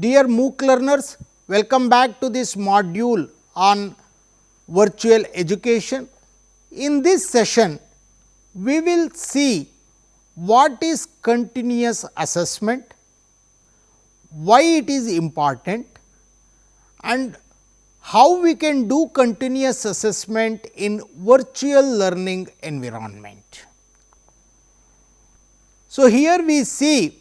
Dear MOOC learners, welcome back to this module on virtual education. In this session, we will see what is continuous assessment, why it is important and how we can do continuous assessment in virtual learning environment. So, here we see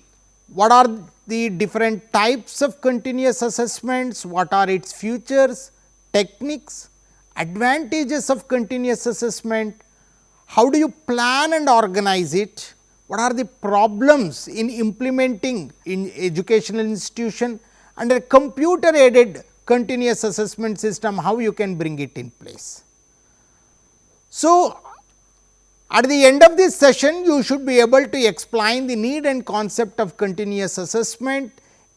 what are the different types of continuous assessments, what are its features, techniques, advantages of continuous assessment, how do you plan and organize it, what are the problems in implementing in educational institution and a computer aided continuous assessment system, how you can bring it in place. So, at the end of this session, you should be able to explain the need and concept of continuous assessment,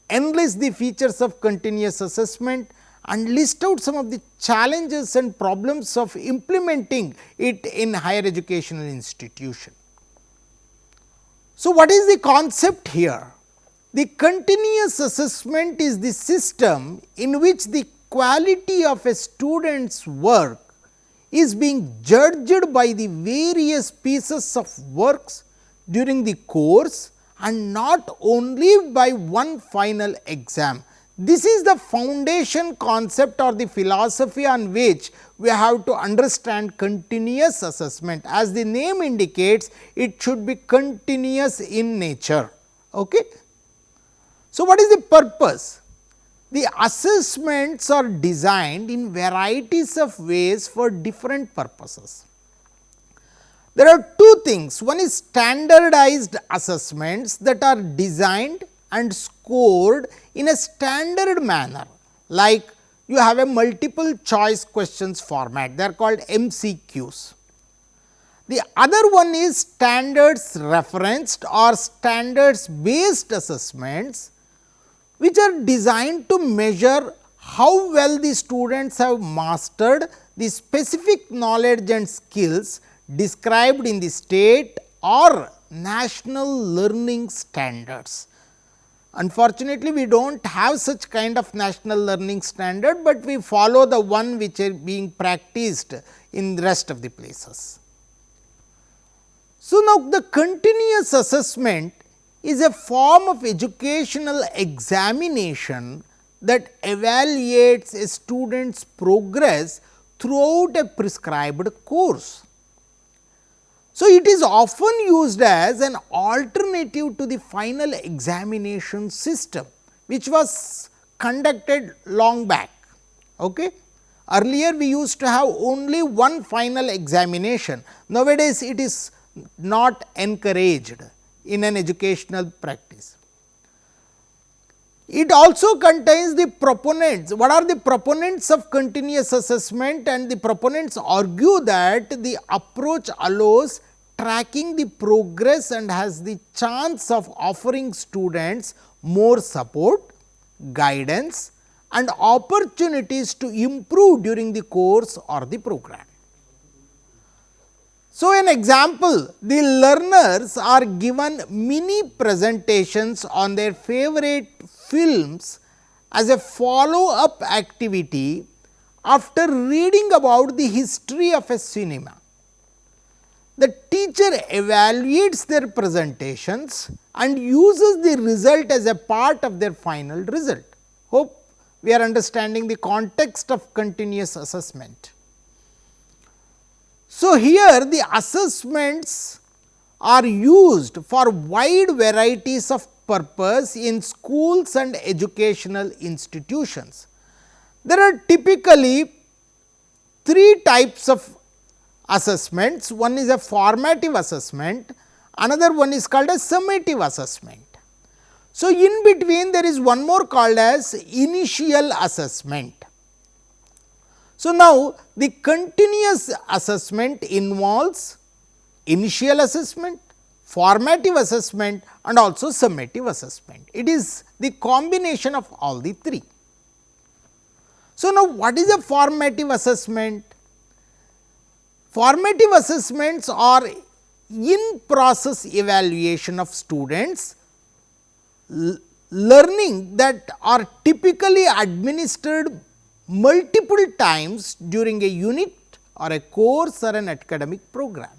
enlist the features of continuous assessment and list out some of the challenges and problems of implementing it in higher educational institution. So, what is the concept here? The continuous assessment is the system in which the quality of a student's work is being judged by the various pieces of works during the course and not only by one final exam. This is the foundation concept or the philosophy on which we have to understand continuous assessment. As the name indicates, it should be continuous in nature. Okay? So, what is the purpose? The assessments are designed in varieties of ways for different purposes. There are two things. One is standardized assessments that are designed and scored in a standard manner, like you have a multiple choice questions format, they are called MCQs. The other one is standards referenced or standards based assessments, which are designed to measure how well the students have mastered the specific knowledge and skills described in the state or national learning standards. Unfortunately, we do not have such kind of national learning standard, but we follow the one which are being practiced in the rest of the places. So, now the continuous assessment is a form of educational examination that evaluates a student's progress throughout a prescribed course. So, it is often used as an alternative to the final examination system, which was conducted long back. Okay? Earlier, we used to have only one final examination. Nowadays, it is not encouraged in an educational practice. It also contains the proponents. What are the proponents of continuous assessment? And the proponents argue that the approach allows tracking the progress and has the chance of offering students more support, guidance and opportunities to improve during the course or the program. So, an example, the learners are given mini presentations on their favorite films as a follow up activity after reading about the history of a cinema. The teacher evaluates their presentations and uses the result as a part of their final result. Hope we are understanding the context of continuous assessment. So, here the assessments are used for wide varieties of purpose in schools and educational institutions. There are typically three types of assessments. One is a formative assessment, another one is called a summative assessment. So, in between there is one more called as initial assessment. So, now the continuous assessment involves initial assessment, formative assessment and also summative assessment. It is the combination of all the three. So, now what is a formative assessment? Formative assessments are in process evaluation of students learning that are typically administered multiple times during a unit or a course or an academic program.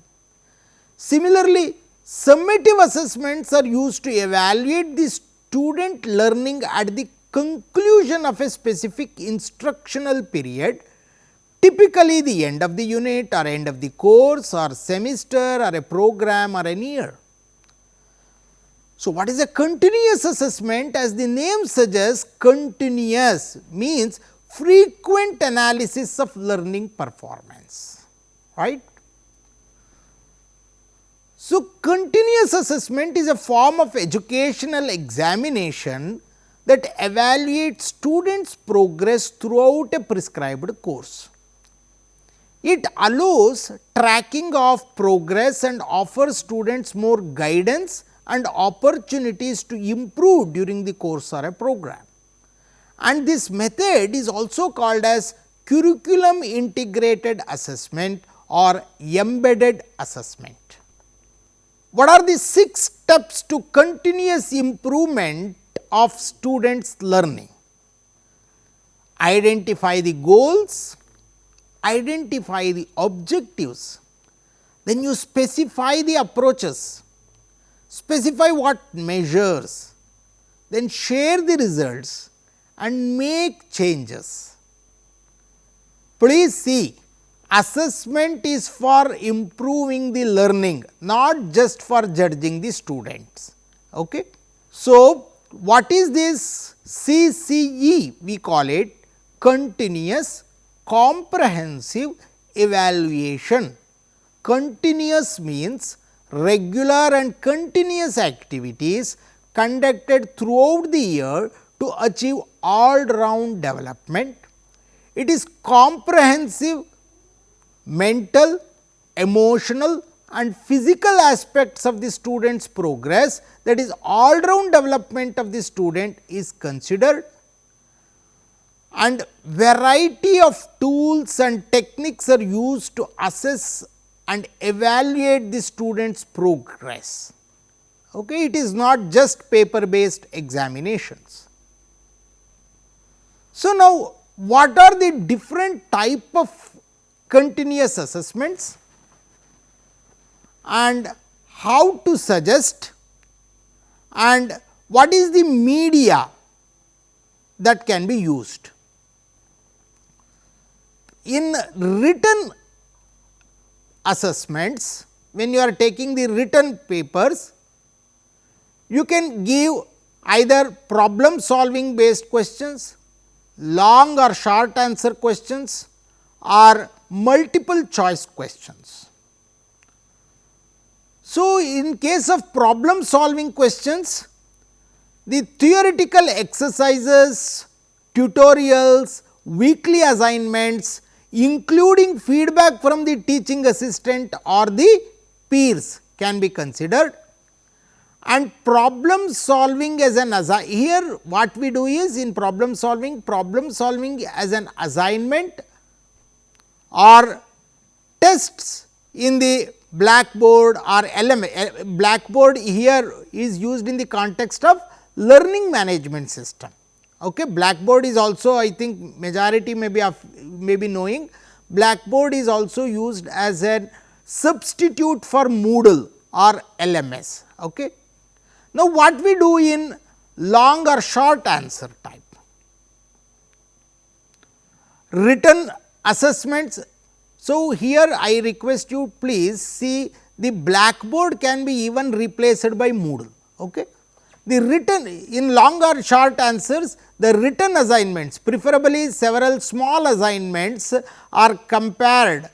Similarly, summative assessments are used to evaluate the student learning at the conclusion of a specific instructional period, typically the end of the unit or end of the course or semester or a program or an year. So, what is a continuous assessment? As the name suggests, continuous means frequent analysis of learning performance, right. So, continuous assessment is a form of educational examination that evaluates students' progress throughout a prescribed course. It allows tracking of progress and offers students more guidance and opportunities to improve during the course or a program. And this method is also called as curriculum integrated assessment or embedded assessment. What are the 6 steps to continuous improvement of students' learning? Identify the goals, identify the objectives, then you specify the approaches, specify what measures, then share the results and make changes. Please see, assessment is for improving the learning, not just for judging the students. Okay? So, what is this CCE? We call it continuous comprehensive evaluation. Continuous means regular and continuous activities conducted throughout the year to achieve all round development. It is comprehensive mental, emotional and physical aspects of the student's progress, that is all round development of the student is considered, and variety of tools and techniques are used to assess and evaluate the student's progress. Okay, it is not just paper based examinations. So, now what are the different type of continuous assessments and how to suggest and what is the media that can be used? In written assessments, when you are taking the written papers, you can give either problem solving based questions, long or short answer questions or multiple choice questions. So, in case of problem solving questions, the theoretical exercises, tutorials, weekly assignments, including feedback from the teaching assistant or the peers can be considered, and problem solving as an here what we do is in problem solving as an assignment or tests in the blackboard or LMS. Blackboard here is used in the context of learning management system. Okay. Blackboard is also, I think majority may be knowing, Blackboard is also used as a substitute for Moodle or LMS. Okay. Now, what we do in long or short answer type? Written assessments. So, here I request you please see the Blackboard can be even replaced by Moodle. Okay. The written in long or short answers, the written assignments, preferably several small assignments are compared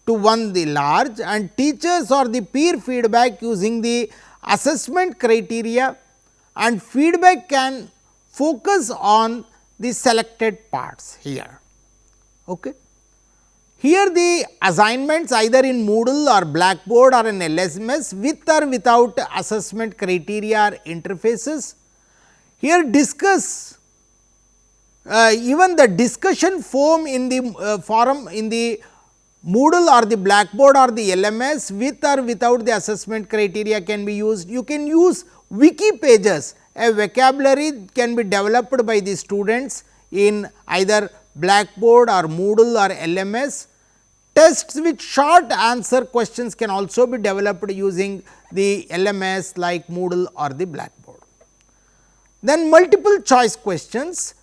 to one the large, and teachers or the peer feedback using the assessment criteria, and feedback can focus on the selected parts here. Okay. Here the assignments either in Moodle or Blackboard or in LMS with or without assessment criteria or interfaces. Here discuss even the discussion forum in the Moodle or the Blackboard or the LMS with or without the assessment criteria can be used. You can use wiki pages a vocabulary can be developed by the students in either Blackboard or Moodle or LMS. Tests with short answer questions can also be developed using the LMS like Moodle or the Blackboard. Then multiple choice questions,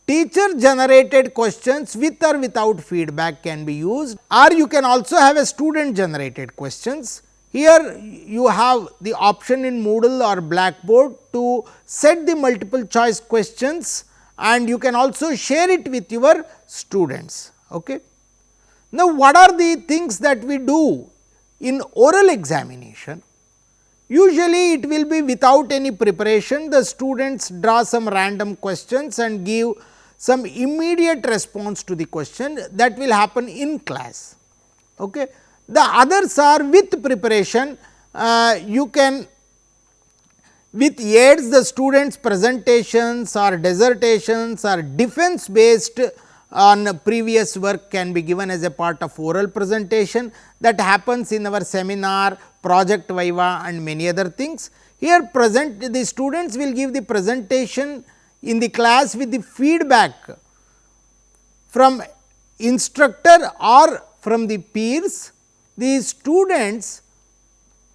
teacher generated questions with or without feedback can be used, or you can also have a student generated questions. Here you have the option in Moodle or Blackboard to set the multiple choice questions, and you can also share it with your students. Okay. Now, what are the things that we do in oral examination? Usually it will be without any preparation, the students draw some random questions and give some immediate response to the question, that will happen in class. Okay. The others are with preparation, you can with aids, the students presentations or dissertations or defense based on previous work can be given as a part of oral presentation, that happens in our seminar, project viva and many other things. Here the students will give the presentation in the class with the feedback from instructor or from the peers. The students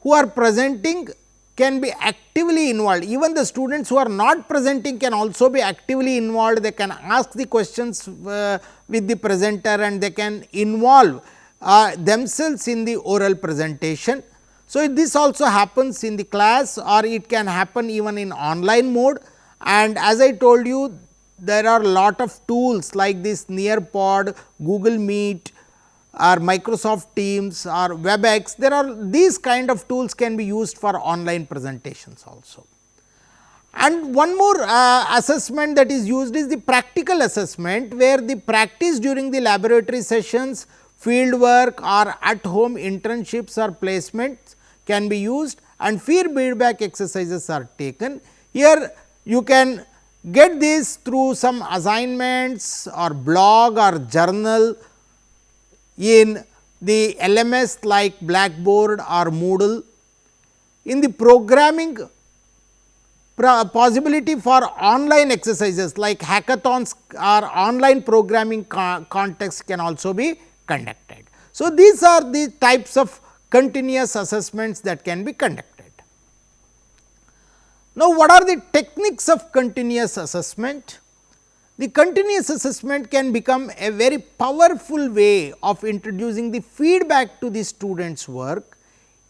who are presenting can be actively involved, even the students who are not presenting can also be actively involved. They can ask the questions with the presenter and they can involve themselves in the oral presentation. So, this also happens in the class, or it can happen even in online mode, and as I told you, there are lot of tools like this Nearpod, Google Meet or Microsoft Teams or WebEx. There are these kind of tools can be used for online presentations also. And one more assessment that is used is the practical assessment, where the practice during the laboratory sessions, field work or at home internships or placements can be used, and feedback exercises are taken. Here you can get this through some assignments or blog or journal in the LMS like Blackboard or Moodle. In the programming, possibility for online exercises like hackathons or online programming contests can also be conducted. So, these are the types of continuous assessments that can be conducted. Now, what are the techniques of continuous assessment? The continuous assessment can become a very powerful way of introducing the feedback to the students' work,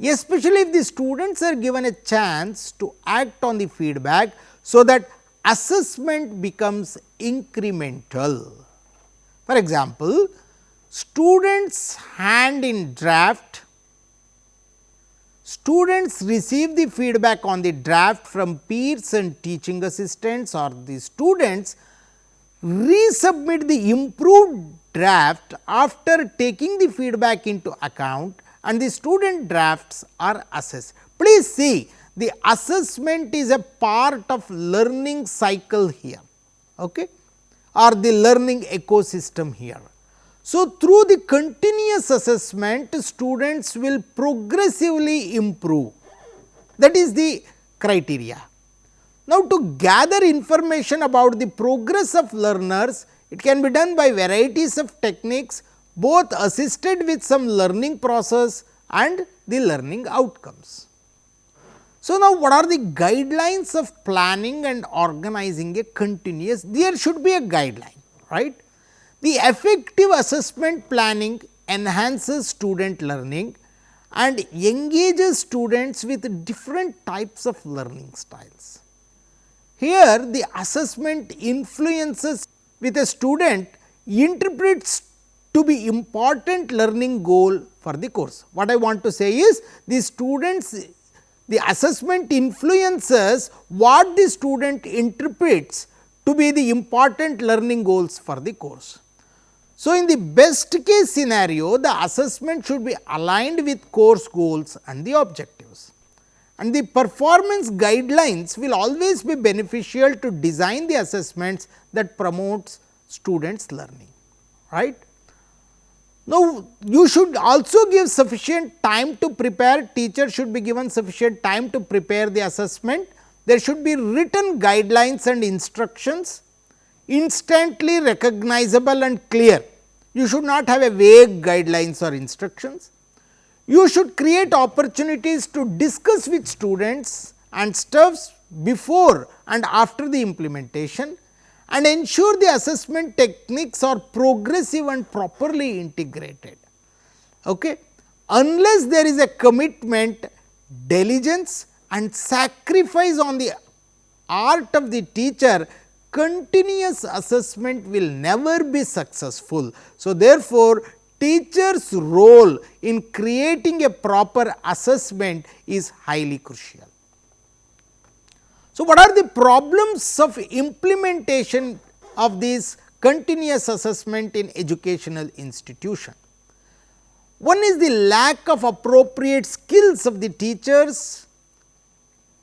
especially if the students are given a chance to act on the feedback, so that assessment becomes incremental. For example, students hand in draft, students receive the feedback on the draft from peers and teaching assistants, or the students resubmit the improved draft after taking the feedback into account, and the student drafts are assessed. Please see, the assessment is a part of learning cycle here, okay, or the learning ecosystem here. So, through the continuous assessment, students will progressively improve, that is the criteria. Now, to gather information about the progress of learners, it can be done by varieties of techniques, both assisted with some learning process and the learning outcomes. So, now what are the guidelines of planning and organizing a continuous? There should be a guideline, right. The effective assessment planning enhances student learning and engages students with different types of learning styles. Here the assessment influences with a student interprets to be important learning goal for the course. What I want to say is, the students, the assessment influences what the student interprets to be the important learning goals for the course. So, in the best case scenario, the assessment should be aligned with course goals and the objectives. And the performance guidelines will always be beneficial to design the assessments that promotes students' learning, right. Now, you should also give sufficient time to prepare, teacher should be given sufficient time to prepare the assessment. there should be written guidelines and instructions, instantly recognizable and clear. You should not have a vague guidelines or instructions. You should create opportunities to discuss with students and staffs before and after the implementation, and ensure the assessment techniques are progressive and properly integrated. Okay? Unless there is a commitment, diligence and sacrifice on the art of the teacher, continuous assessment will never be successful. So, therefore, teacher's role in creating a proper assessment is highly crucial. So, what are the problems of implementation of this continuous assessment in educational institution? One is the lack of appropriate skills of the teachers,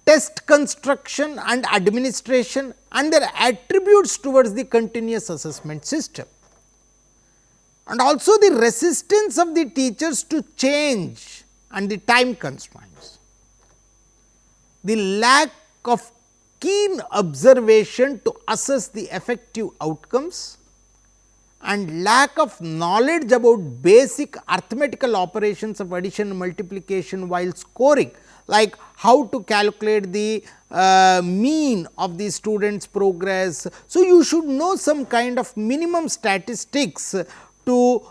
test construction and administration, and their attributes towards the continuous assessment system, and also the resistance of the teachers to change and the time constraints. The lack of keen observation to assess the effective outcomes, and lack of knowledge about basic arithmetical operations of addition and multiplication while scoring, like how to calculate the mean of the students' progress. So, you should know some kind of minimum statistics to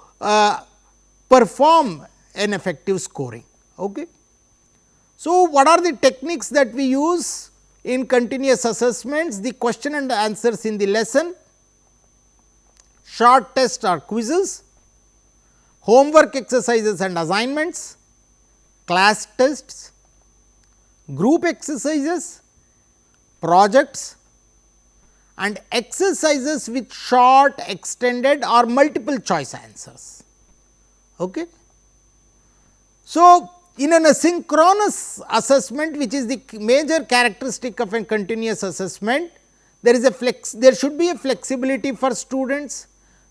perform an effective scoring. Okay. So, what are the techniques that we use in continuous assessments? The question and answers in the lesson, short tests or quizzes, homework exercises and assignments, class tests, group exercises, projects and exercises with short, extended or multiple choice answers. Okay. So, in an asynchronous assessment, which is the major characteristic of a continuous assessment, there should be a flexibility for students,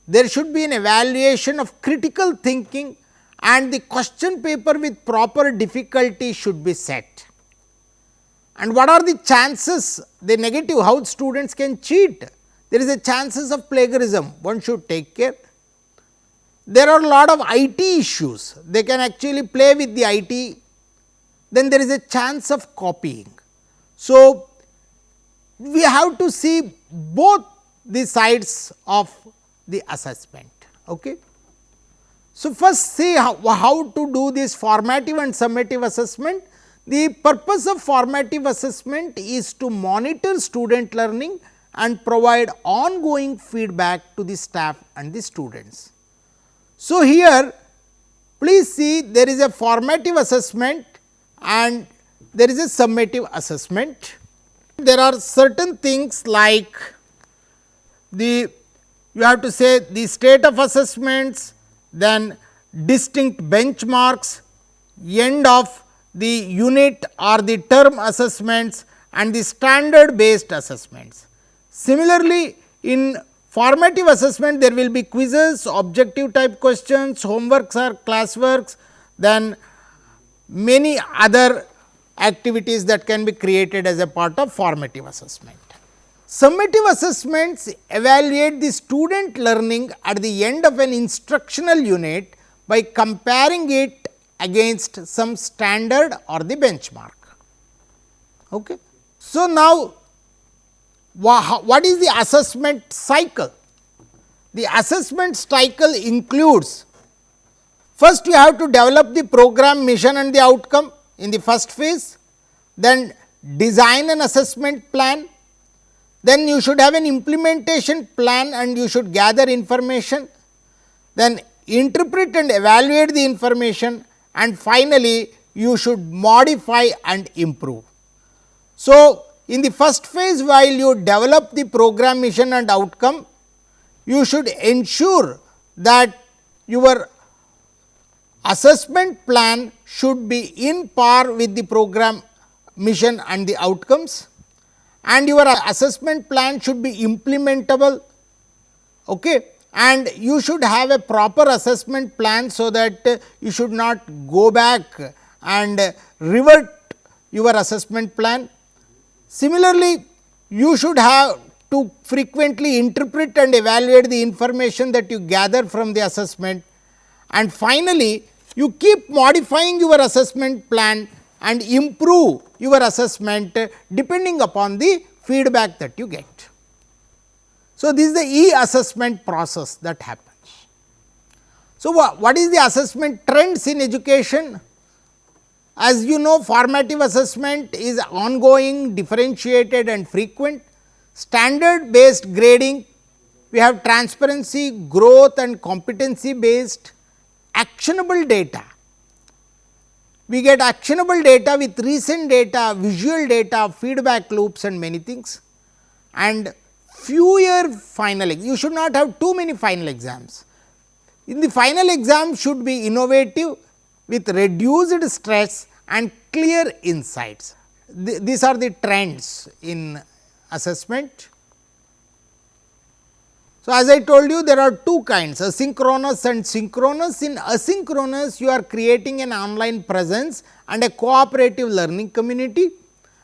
there should be an evaluation of critical thinking, and the question paper with proper difficulty should be set. And what are the chances, the negative, how students can cheat? There is a chances of plagiarism, one should take care. There are a lot of IT issues, they can actually play with the IT, then there is a chance of copying. So, we have to see both the sides of the assessment. Okay. So, first see how to do this formative and summative assessment. The purpose of formative assessment is to monitor student learning and provide ongoing feedback to the staff and the students. So, here please see there is a formative assessment and there is a summative assessment. There are certain things like you have to say the state of assessments, then distinct benchmarks, end of the unit or the term assessments and the standard based assessments. Similarly, in formative assessment there will be quizzes, objective type questions, homeworks or classworks, then many other activities that can be created as a part of formative assessment. Summative assessments evaluate the student learning at the end of an instructional unit by comparing it against some standard or the benchmark. Okay. So, now what is the assessment cycle? The assessment cycle includes, first you have to develop the program mission and the outcome in the first phase, then design an assessment plan, then you should have an implementation plan and you should gather information, then interpret and evaluate the information, and finally, you should modify and improve. So, in the first phase, while you develop the program mission and outcome, you should ensure that your assessment plan should be in par with the program mission and the outcomes, and your assessment plan should be implementable. Okay. And you should have a proper assessment plan, so that you should not go back and revert your assessment plan. Similarly, you should have to frequently interpret and evaluate the information that you gather from the assessment, and finally, you keep modifying your assessment plan and improve your assessment depending upon the feedback that you get. So, this is the e-assessment process that happens. So, what is the assessment trends in education? As you know, formative assessment is ongoing, differentiated and frequent. Standard based grading, we have transparency, growth and competency based. Actionable data, we get actionable data with recent data, visual data, feedback loops and many things, and fewer final, you should not have too many final exams. In the final exam should be innovative with reduced stress and clear insights. These are the trends in assessment. So, as I told you, there are two kinds, asynchronous and synchronous. In asynchronous, you are creating an online presence and a cooperative learning community,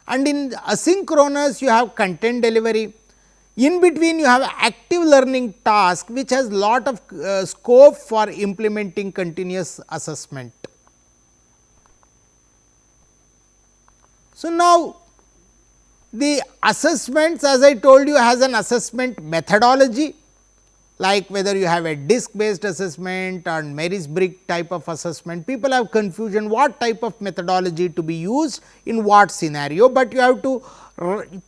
and in asynchronous, you have content delivery. In between, you have active learning task, which has lot of scope for implementing continuous assessment. So, now the assessments, as I told you, has an assessment methodology, like whether you have a disc based assessment or Myers-Briggs type of assessment. People have confusion what type of methodology to be used in what scenario, but you have to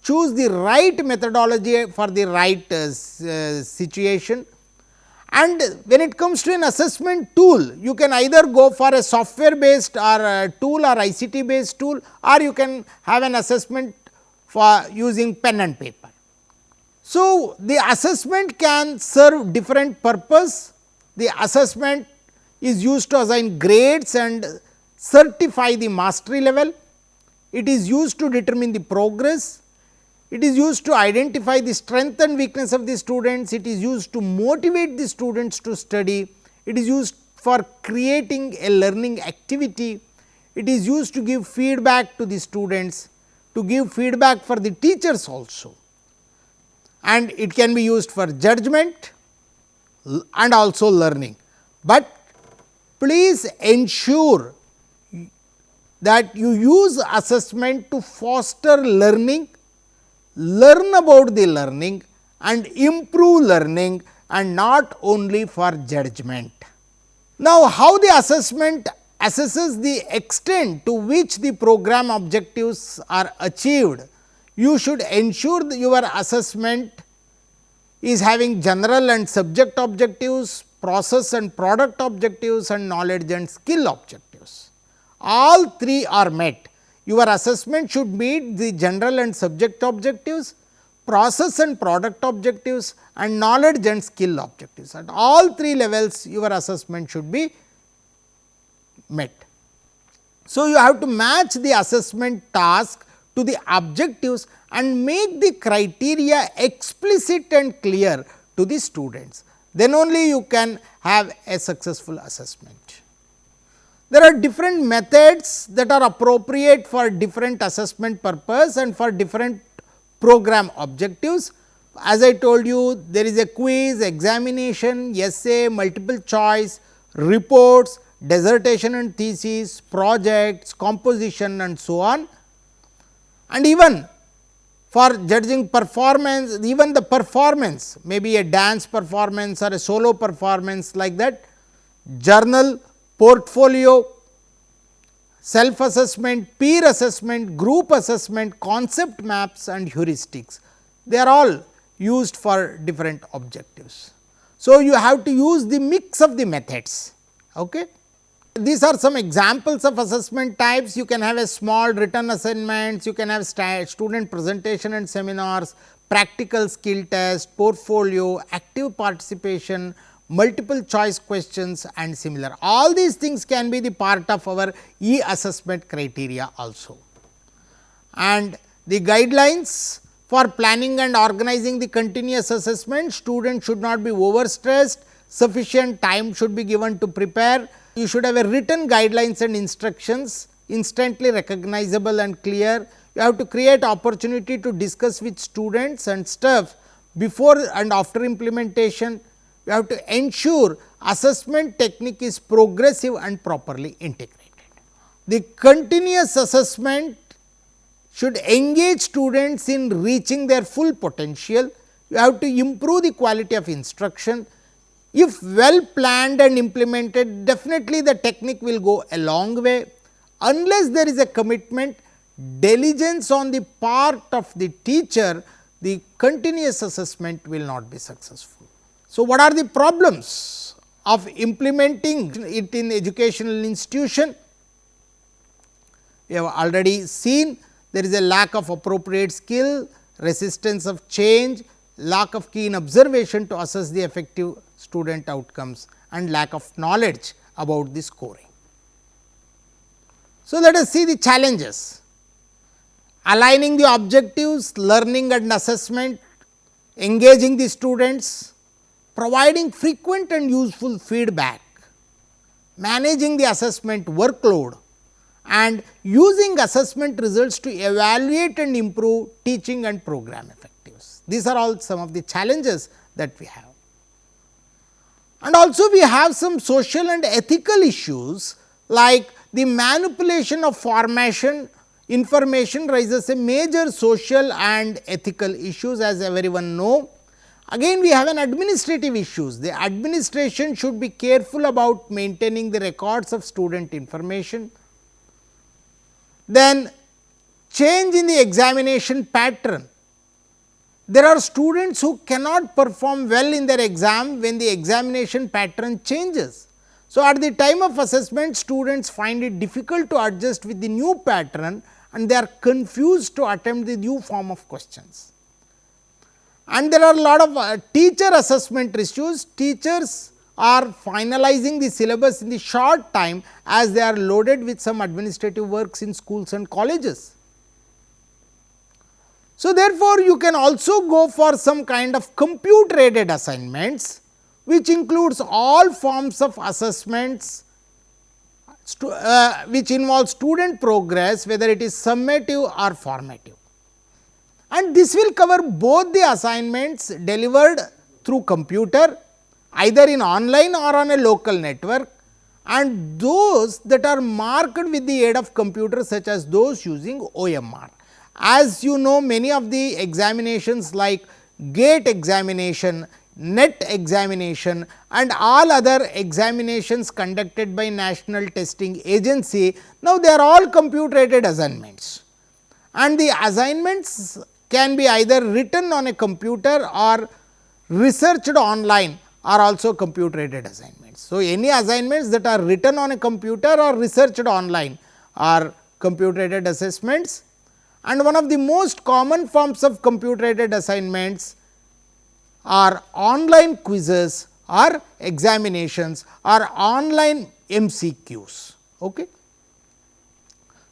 choose the right methodology for the right situation. And when it comes to an assessment tool, you can either go for a software based or a tool or ICT based tool, or you can have an assessment for using pen and paper. So, the assessment can serve different purpose. The assessment is used to assign grades and certify the mastery level. It is used to determine the progress. It is used to identify the strength and weakness of the students. It is used to motivate the students to study. It is used for creating a learning activity. It is used to give feedback to the students, to give feedback for the teachers also, and it can be used for judgment and also learning. But please ensure that you use assessment to foster learning, learn about the learning and improve learning, and not only for judgment. Now, how the assessment assesses the extent to which the program objectives are achieved? You should ensure that your assessment is having general and subject objectives, process and product objectives, and knowledge and skill objectives. All three are met. Your assessment should meet the general and subject objectives, process and product objectives, and knowledge and skill objectives. At all three levels, your assessment should be met. So, you have to match the assessment task to the objectives and make the criteria explicit and clear to the students. Then only you can have a successful assessment. There are different methods that are appropriate for different assessment purpose and for different program objectives. As I told you, there is a quiz, examination, essay, multiple choice, reports, dissertation and thesis, projects, composition and so on. And even for judging performance, even the performance, maybe a dance performance or a solo performance like that, journal, portfolio, self assessment, peer assessment, group assessment, concept maps and heuristics, they are all used for different objectives. So, you have to use the mix of the methods. Okay. These are some examples of assessment types. You can have a small written assignments, you can have student presentation and seminars, practical skill test, portfolio, active participation, multiple choice questions and similar. All these things can be the part of our e-assessment criteria also. And the guidelines for planning and organizing the continuous assessment, students should not be overstressed, sufficient time should be given to prepare. You should have a written guidelines and instructions, instantly recognizable and clear. You have to create opportunity to discuss with students and stuff before and after implementation. You have to ensure assessment technique is progressive and properly integrated. The continuous assessment should engage students in reaching their full potential. You have to improve the quality of instruction. If well planned and implemented, definitely the technique will go a long way. Unless there is a commitment, diligence on the part of the teacher, the continuous assessment will not be successful. So, what are the problems of implementing it in educational institution? We have already seen there is a lack of appropriate skill, resistance of change, lack of keen observation to assess the effective student outcomes, and lack of knowledge about the scoring. So, let us see the challenges. Aligning the objectives, learning and assessment, engaging the students, providing frequent and useful feedback, managing the assessment workload, and using assessment results to evaluate and improve teaching and program effectiveness. These are all some of the challenges that we have. And also we have some social and ethical issues, like the manipulation of information raises a major social and ethical issues, as everyone know. Again we have an administrative issues. The administration should be careful about maintaining the records of student information. Then change in the examination pattern. There are students who cannot perform well in their exam when the examination pattern changes. So, at the time of assessment, students find it difficult to adjust with the new pattern and they are confused to attempt the new form of questions. And there are a lot of teacher assessment issues. Teachers are finalizing the syllabus in the short time as they are loaded with some administrative works in schools and colleges. So, therefore, you can also go for some kind of compute aided assignments, which includes all forms of assessments which involve student progress, whether it is summative or formative. And this will cover both the assignments delivered through computer, either in online or on a local network, and those that are marked with the aid of computers, such as those using OMR. As you know, many of the examinations like GATE examination, NET examination and all other examinations conducted by National Testing Agency, now they are all computer aided assignments, and the assignments can be either written on a computer or researched online are also computer aided assignments. So, any assignments that are written on a computer or researched online are computer aided assessments, and one of the most common forms of computer aided assignments are online quizzes or examinations or online MCQs. Okay.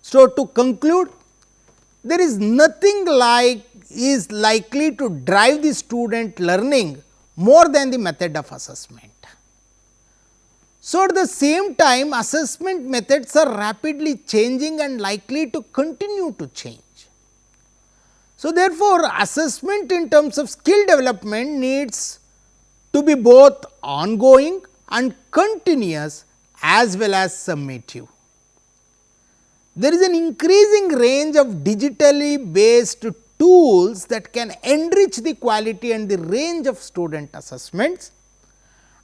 So, to conclude, there is nothing is likely to drive the student learning more than the method of assessment. So, at the same time, assessment methods are rapidly changing and likely to continue to change. So, therefore, assessment in terms of skill development needs to be both ongoing and continuous as well as summative. There is an increasing range of digitally based tools that can enrich the quality and the range of student assessments,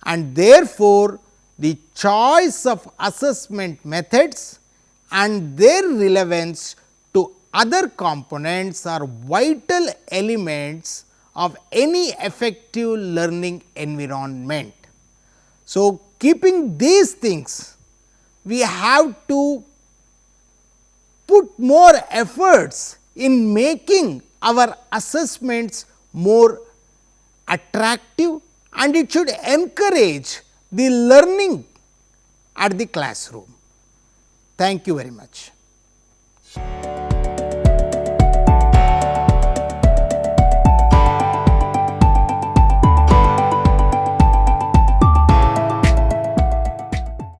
and therefore, the choice of assessment methods and their relevance to other components are vital elements of any effective learning environment. So, keeping these things, we have to put more efforts in making our assessments more attractive, and it should encourage the learning at the classroom. Thank you very much.